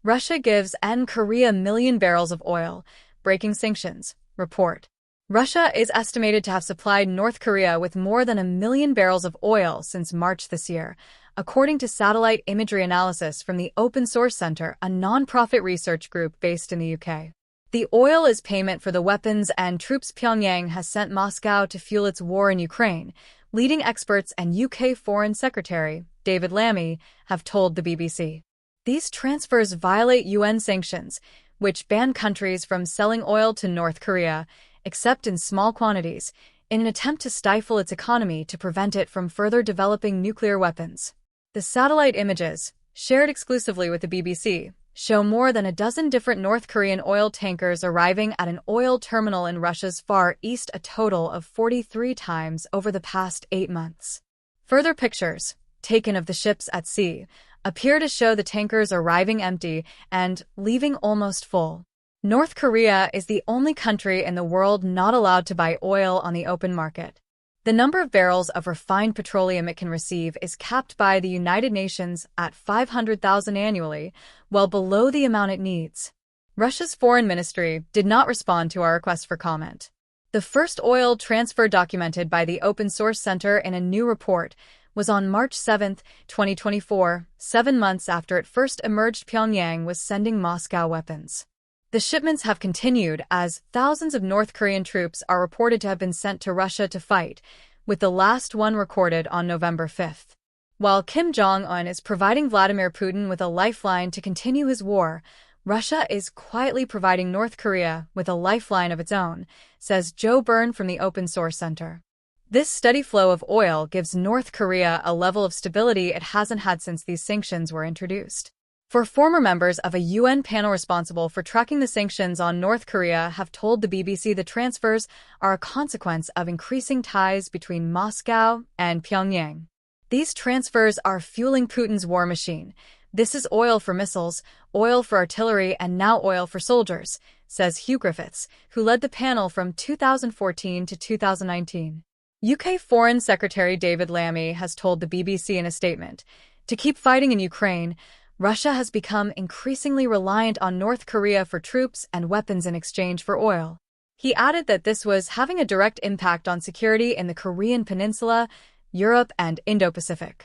Russia gives Korea million barrels of oil, breaking sanctions, report. Russia is estimated to have supplied North Korea with more than 1 million barrels of oil since March this year, according to satellite imagery analysis from the Open Source Center, a non-profit research group based in the UK. The oil is payment for the weapons and troops Pyongyang has sent Moscow to fuel its war in Ukraine, leading experts and UK Foreign Secretary David Lammy have told the BBC. These transfers violate UN sanctions, which ban countries from selling oil to North Korea, except in small quantities, in an attempt to stifle its economy to prevent it from further developing nuclear weapons. The satellite images, shared exclusively with the BBC, show more than a dozen different North Korean oil tankers arriving at an oil terminal in Russia's Far East a total of 43 times over the past 8 months. Further pictures, taken of the ships at sea, appear to show the tankers arriving empty and leaving almost full. North Korea is the only country in the world not allowed to buy oil on the open market. The number of barrels of refined petroleum it can receive is capped by the United Nations at 500,000 annually, well below the amount it needs. Russia's foreign ministry did not respond to our request for comment. The first oil transfer documented by the Open Source Center in a new report was on March 7, 2024, 7 months after it first emerged Pyongyang was sending Moscow weapons. The shipments have continued as thousands of North Korean troops are reported to have been sent to Russia to fight, with the last one recorded on November 5. While Kim Jong-un is providing Vladimir Putin with a lifeline to continue his war, Russia is quietly providing North Korea with a lifeline of its own, says Joe Byrne from the Open Source Center. This steady flow of oil gives North Korea a level of stability it hasn't had since these sanctions were introduced. Former members of a UN panel responsible for tracking the sanctions on North Korea have told the BBC the transfers are a consequence of increasing ties between Moscow and Pyongyang. These transfers are fueling Putin's war machine. This is oil for missiles, oil for artillery, and now oil for soldiers, says Hugh Griffiths, who led the panel from 2014 to 2019. UK Foreign Secretary David Lammy has told the BBC in a statement, "To keep fighting in Ukraine, Russia has become increasingly reliant on North Korea for troops and weapons in exchange for oil." He added that this was having a direct impact on security in the Korean Peninsula, Europe, and Indo-Pacific.